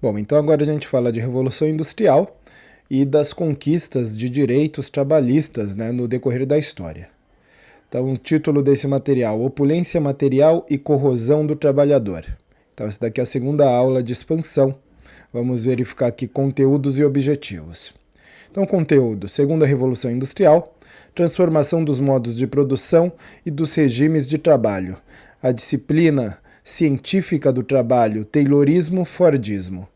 Bom, então agora a gente fala de Revolução Industrial e das conquistas de direitos trabalhistas, né, no decorrer da história. Então, o título desse material: Opulência Material e Corrosão do Trabalhador. Então, essa daqui é a segunda aula de expansão. Vamos verificar aqui conteúdos e objetivos. Então, conteúdo: Segunda Revolução Industrial, transformação dos modos de produção e dos regimes de trabalho, a disciplina científica do trabalho, Taylorismo-Fordismo,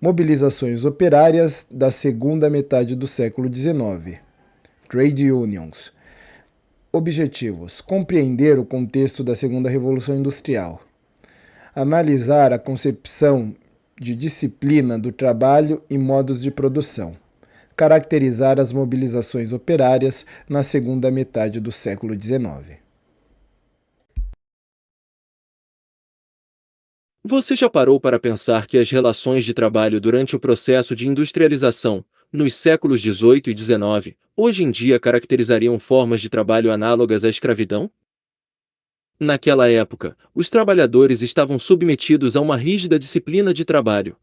mobilizações operárias da segunda metade do século XIX, Trade Unions. Objetivos: compreender o contexto da Segunda Revolução Industrial, analisar a concepção de disciplina do trabalho e modos de produção, caracterizar as mobilizações operárias na segunda metade do século XIX. Você já parou para pensar que as relações de trabalho durante o processo de industrialização, nos séculos XVIII e XIX, hoje em dia caracterizariam formas de trabalho análogas à escravidão? Naquela época, os trabalhadores estavam submetidos a uma rígida disciplina de trabalho.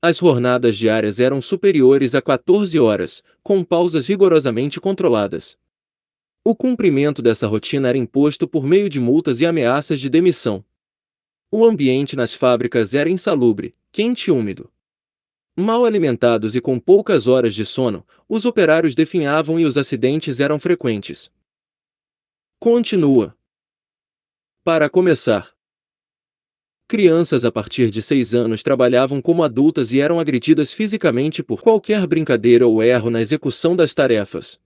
As jornadas diárias eram superiores a 14 horas, com pausas rigorosamente controladas. O cumprimento dessa rotina era imposto por meio de multas e ameaças de demissão. O ambiente nas fábricas era insalubre, quente e úmido. Mal alimentados e com poucas horas de sono, os operários definhavam e os acidentes eram frequentes. Continua. Para começar, crianças a partir de 6 anos trabalhavam como adultas e eram agredidas fisicamente por qualquer brincadeira ou erro na execução das tarefas.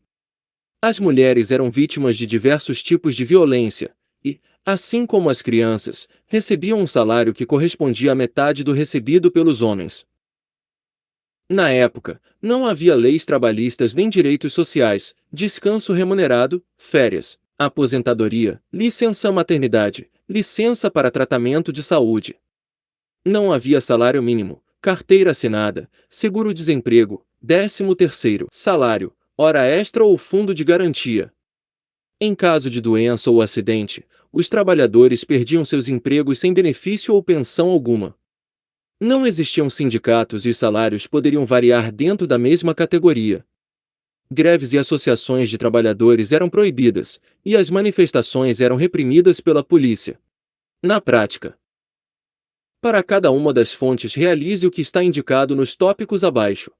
As mulheres eram vítimas de diversos tipos de violência e, assim como as crianças, recebiam um salário que correspondia à metade do recebido pelos homens. Na época, não havia leis trabalhistas nem direitos sociais, descanso remunerado, férias, aposentadoria, licença maternidade, licença para tratamento de saúde. Não havia salário mínimo, carteira assinada, seguro-desemprego, 13º salário, hora extra ou fundo de garantia. Em caso de doença ou acidente, os trabalhadores perdiam seus empregos sem benefício ou pensão alguma. Não existiam sindicatos e os salários poderiam variar dentro da mesma categoria. Greves e associações de trabalhadores eram proibidas, e as manifestações eram reprimidas pela polícia. Na prática, para cada uma das fontes realize o que está indicado nos tópicos abaixo.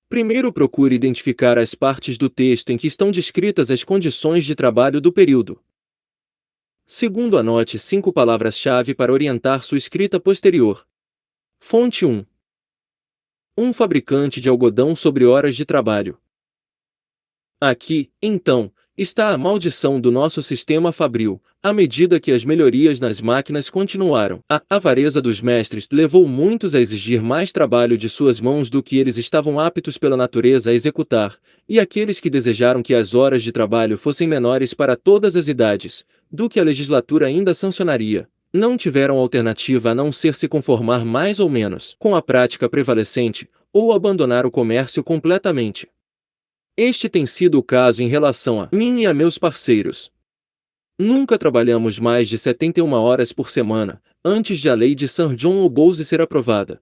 Primeiro procure identificar as partes do texto em que estão descritas as condições de trabalho do período. Segundo, anote 5 palavras-chave para orientar sua escrita posterior. Fonte 1. Um fabricante de algodão sobre horas de trabalho. Aqui, então, está a maldição do nosso sistema fabril. À medida que as melhorias nas máquinas continuaram, a avareza dos mestres levou muitos a exigir mais trabalho de suas mãos do que eles estavam aptos pela natureza a executar, e aqueles que desejaram que as horas de trabalho fossem menores para todas as idades, do que a legislatura ainda sancionaria, não tiveram alternativa a não ser se conformar mais ou menos com a prática prevalecente, ou abandonar o comércio completamente. Este tem sido o caso em relação a mim e a meus parceiros. Nunca trabalhamos mais de 71 horas por semana, antes de a lei de Sir John Bowes ser aprovada.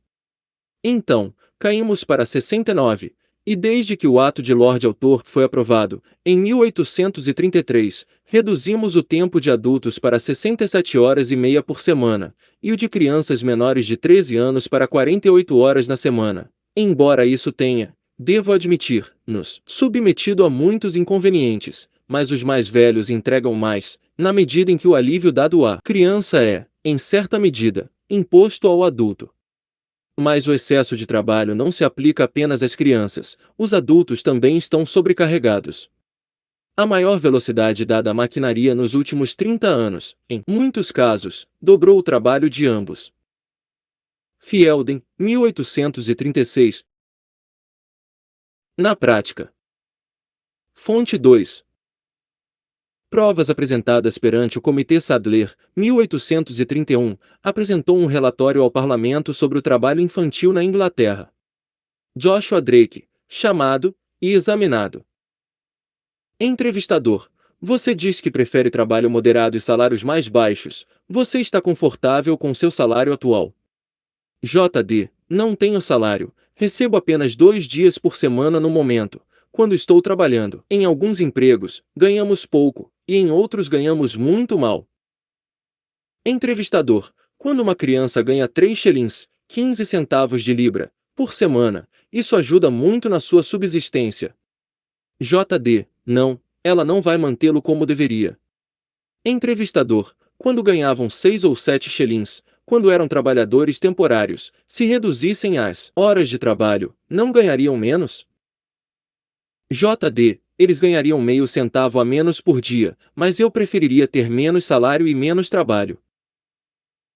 Então, caímos para 69, e desde que o ato de Lord Autor foi aprovado, em 1833, reduzimos o tempo de adultos para 67 horas e meia por semana, e o de crianças menores de 13 anos para 48 horas na semana. Embora isso tenha, devo admitir, nos submetido a muitos inconvenientes, mas os mais velhos entregam mais, na medida em que o alívio dado à criança é, em certa medida, imposto ao adulto. Mas o excesso de trabalho não se aplica apenas às crianças, os adultos também estão sobrecarregados. A maior velocidade dada à maquinaria nos últimos 30 anos, em muitos casos, dobrou o trabalho de ambos. Fielden, 1836. Na prática. Fonte 2. Provas apresentadas perante o Comitê Sadler, 1831, apresentou um relatório ao Parlamento sobre o trabalho infantil na Inglaterra. Joshua Drake, chamado e examinado. Entrevistador: você diz que prefere trabalho moderado e salários mais baixos. Você está confortável com seu salário atual? JD, não tenho salário, recebo apenas 2 dias por semana no momento, quando estou trabalhando. Em alguns empregos, ganhamos pouco, e em outros ganhamos muito mal. Entrevistador, quando uma criança ganha 3 shillings, 15 centavos de libra, por semana, isso ajuda muito na sua subsistência. JD, não, ela não vai mantê-lo como deveria. Entrevistador, quando ganhavam 6 ou 7 shillings, quando eram trabalhadores temporários, se reduzissem as horas de trabalho, não ganhariam menos? JD, eles ganhariam meio centavo a menos por dia, mas eu preferiria ter menos salário e menos trabalho.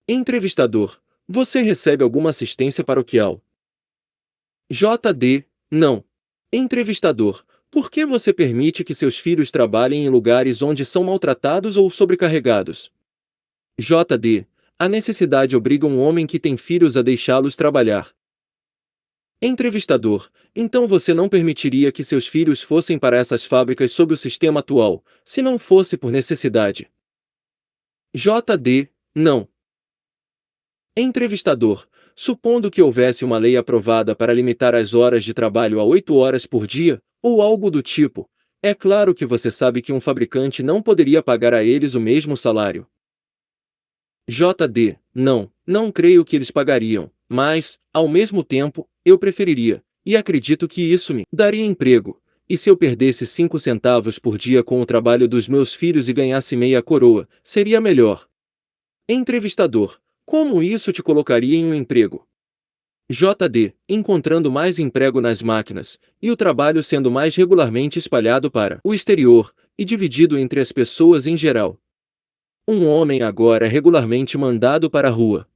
Entrevistador, você recebe alguma assistência paroquial? JD, não. Entrevistador, por que você permite que seus filhos trabalhem em lugares onde são maltratados ou sobrecarregados? JD, a necessidade obriga um homem que tem filhos a deixá-los trabalhar. Entrevistador, então você não permitiria que seus filhos fossem para essas fábricas sob o sistema atual, se não fosse por necessidade? JD, não. Entrevistador, supondo que houvesse uma lei aprovada para limitar as horas de trabalho a 8 horas por dia, ou algo do tipo, é claro que você sabe que um fabricante não poderia pagar a eles o mesmo salário. JD, não, não creio que eles pagariam, mas, ao mesmo tempo, eu preferiria, e acredito que isso me daria emprego. E se eu perdesse 5 centavos por dia com o trabalho dos meus filhos e ganhasse meia coroa, seria melhor. Entrevistador, como isso te colocaria em um emprego? JD, encontrando mais emprego nas máquinas, e o trabalho sendo mais regularmente espalhado para o exterior, e dividido entre as pessoas em geral. Um homem agora é regularmente mandado para a rua,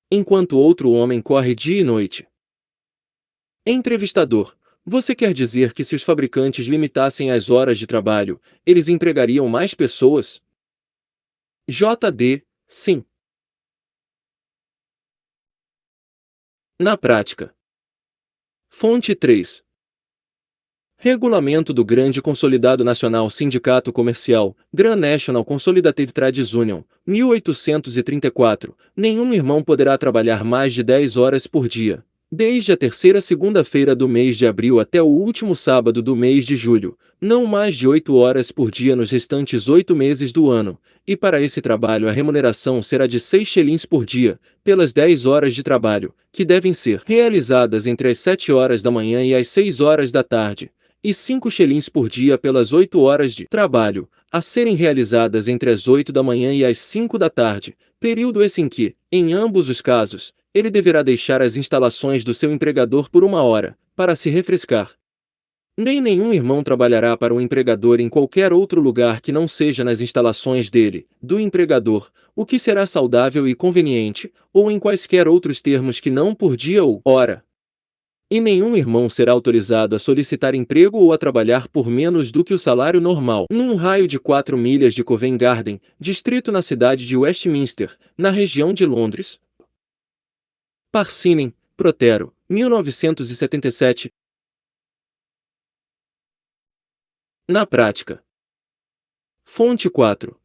enquanto outro homem corre dia e noite. Entrevistador, você quer dizer que se os fabricantes limitassem as horas de trabalho, eles empregariam mais pessoas? JD, sim. Na prática. Fonte 3. Regulamento do Grande Consolidado Nacional Sindicato Comercial, Grand National Consolidated Trades Union, 1834. Nenhum irmão poderá trabalhar mais de 10 horas por dia, desde a terceira segunda-feira do mês de abril até o último sábado do mês de julho, não mais de 8 horas por dia nos restantes 8 meses do ano, e para esse trabalho a remuneração será de 6 shillings por dia, pelas 10 horas de trabalho, que devem ser realizadas entre as 7 horas da manhã e as 6 horas da tarde, e 5 shillings por dia pelas 8 horas de trabalho, a serem realizadas entre as 8 da manhã e as 5 da tarde, período esse em que, em ambos os casos, ele deverá deixar as instalações do seu empregador por 1 hora, para se refrescar. Nem nenhum irmão trabalhará para o empregador em qualquer outro lugar que não seja nas instalações dele, do empregador, o que será saudável e conveniente, ou em quaisquer outros termos que não por dia ou hora. E nenhum irmão será autorizado a solicitar emprego ou a trabalhar por menos do que o salário normal, num raio de 4 milhas de Covent Garden, distrito na cidade de Westminster, na região de Londres. Parsinen, Protero, 1977. Na prática. Fonte 4.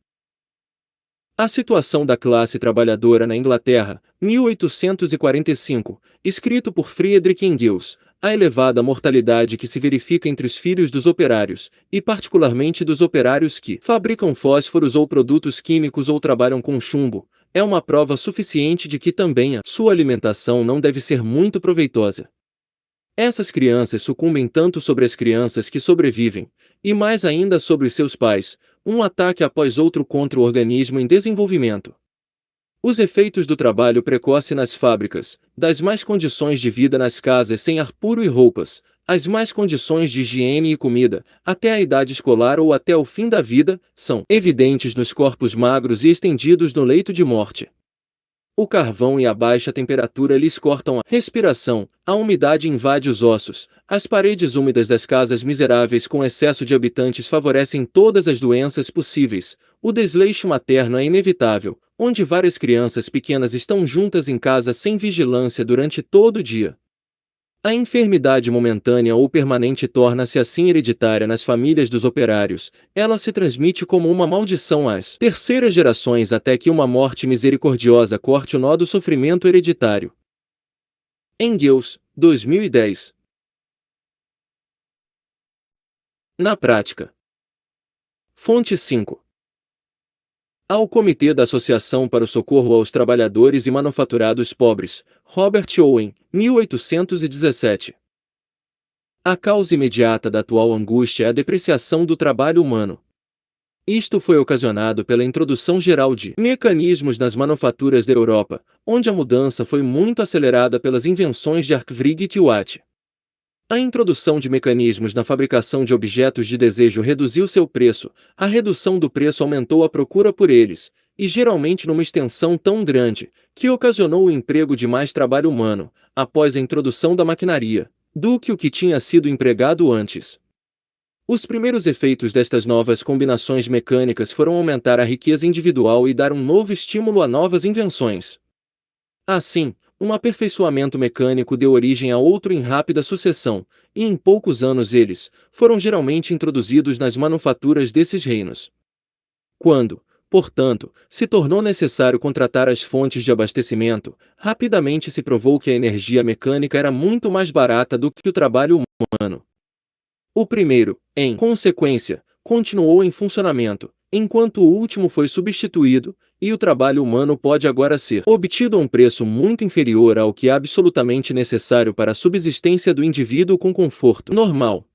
A situação da classe trabalhadora na Inglaterra, 1845, escrito por Friedrich Engels, a elevada mortalidade que se verifica entre os filhos dos operários, e particularmente dos operários que fabricam fósforos ou produtos químicos ou trabalham com chumbo, é uma prova suficiente de que também a sua alimentação não deve ser muito proveitosa. Essas crianças sucumbem tanto sobre as crianças que sobrevivem, e mais ainda sobre os seus pais, um ataque após outro contra o organismo em desenvolvimento. Os efeitos do trabalho precoce nas fábricas, das más condições de vida nas casas sem ar puro e roupas, as más condições de higiene e comida, até a idade escolar ou até o fim da vida, são evidentes nos corpos magros e estendidos no leito de morte. O carvão e a baixa temperatura lhes cortam a respiração, a umidade invade os ossos, as paredes úmidas das casas miseráveis com excesso de habitantes favorecem todas as doenças possíveis, o desleixo materno é inevitável, onde várias crianças pequenas estão juntas em casa sem vigilância durante todo o dia. A enfermidade momentânea ou permanente torna-se assim hereditária nas famílias dos operários. Ela se transmite como uma maldição às terceiras gerações até que uma morte misericordiosa corte o nó do sofrimento hereditário. Engels, 2010. Na prática. Fonte 5. Ao Comitê da Associação para o Socorro aos Trabalhadores e Manufaturados Pobres, Robert Owen, 1817. A causa imediata da atual angústia é a depreciação do trabalho humano. Isto foi ocasionado pela introdução geral de mecanismos nas manufaturas da Europa, onde a mudança foi muito acelerada pelas invenções de Arkwright e Watt. A introdução de mecanismos na fabricação de objetos de desejo reduziu seu preço, a redução do preço aumentou a procura por eles, e geralmente numa extensão tão grande, que ocasionou o emprego de mais trabalho humano, após a introdução da maquinaria, do que o que tinha sido empregado antes. Os primeiros efeitos destas novas combinações mecânicas foram aumentar a riqueza individual e dar um novo estímulo a novas invenções. Assim, um aperfeiçoamento mecânico deu origem a outro em rápida sucessão, e em poucos anos eles foram geralmente introduzidos nas manufaturas desses reinos. Quando, portanto, se tornou necessário contratar as fontes de abastecimento, rapidamente se provou que a energia mecânica era muito mais barata do que o trabalho humano. O primeiro, em consequência, continuou em funcionamento, enquanto o último foi substituído, e o trabalho humano pode agora ser obtido a um preço muito inferior ao que é absolutamente necessário para a subsistência do indivíduo com conforto normal.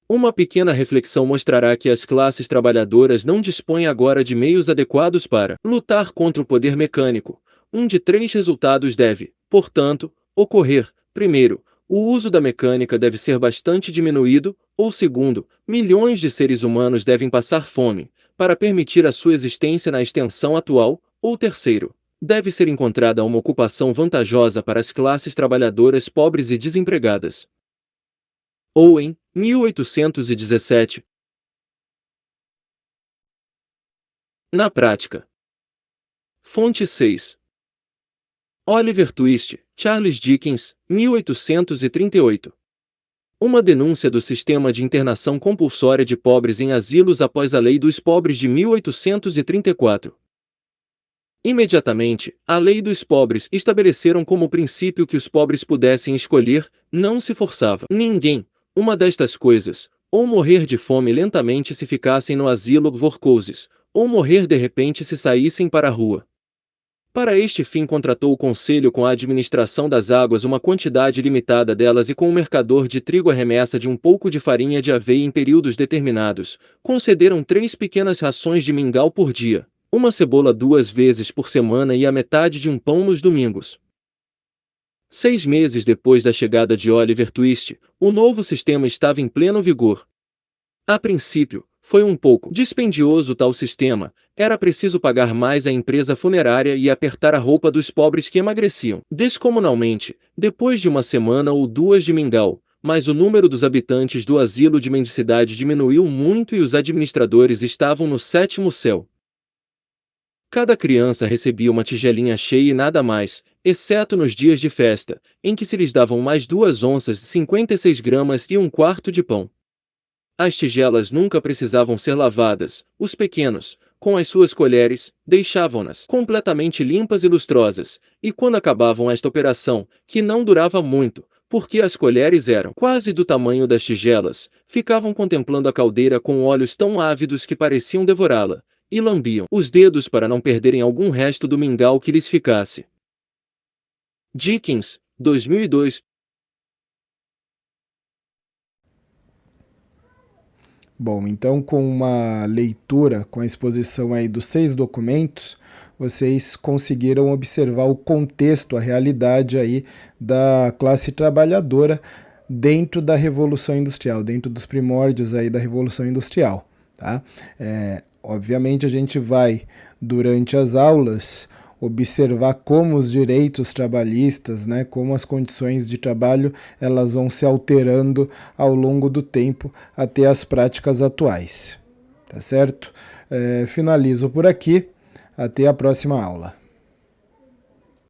Uma pequena reflexão mostrará que as classes trabalhadoras não dispõem agora de meios adequados para lutar contra o poder mecânico. Um de três resultados deve, portanto, ocorrer. Primeiro, o uso da mecânica deve ser bastante diminuído, ou segundo, milhões de seres humanos devem passar fome, para permitir a sua existência na extensão atual, ou terceiro, deve ser encontrada uma ocupação vantajosa para as classes trabalhadoras pobres e desempregadas. Owen, 1817. Na prática. Fonte 6. Oliver Twist, Charles Dickens, 1838. Uma denúncia do sistema de internação compulsória de pobres em asilos após a Lei dos Pobres de 1834. Imediatamente, a Lei dos Pobres estabeleceram como princípio que os pobres pudessem escolher, não se forçava ninguém, uma destas coisas, ou morrer de fome lentamente se ficassem no asilo Vorkoses, ou morrer de repente se saíssem para a rua. Para este fim contratou o Conselho com a administração das águas uma quantidade limitada delas e com o mercador de trigo a remessa de um pouco de farinha de aveia em períodos determinados, concederam 3 pequenas rações de mingau por dia, uma cebola 2 vezes por semana e a metade de um pão nos domingos. 6 meses depois da chegada de Oliver Twist, o novo sistema estava em pleno vigor. A princípio, foi um pouco dispendioso tal sistema, era preciso pagar mais à empresa funerária e apertar a roupa dos pobres que emagreciam descomunalmente, depois de uma semana ou 2 de mingau, mas o número dos habitantes do asilo de mendicidade diminuiu muito e os administradores estavam no 7º céu. Cada criança recebia uma tigelinha cheia e nada mais, exceto nos dias de festa, em que se lhes davam mais 2 onças de 56 gramas e 1/4 de pão. As tigelas nunca precisavam ser lavadas, os pequenos, com as suas colheres, deixavam-nas completamente limpas e lustrosas, e quando acabavam esta operação, que não durava muito, porque as colheres eram quase do tamanho das tigelas, ficavam contemplando a caldeira com olhos tão ávidos que pareciam devorá-la, e lambiam os dedos para não perderem algum resto do mingau que lhes ficasse. Dickens, 2002. Bom, então com uma leitura, com a exposição aí dos 6 documentos, vocês conseguiram observar o contexto, a realidade aí da classe trabalhadora dentro da Revolução Industrial, dentro dos primórdios aí da Revolução Industrial, tá? Obviamente a gente vai, durante as aulas, observar como os direitos trabalhistas, né, como as condições de trabalho, elas vão se alterando ao longo do tempo até as práticas atuais. Tá certo? Finalizo por aqui. Até a próxima aula.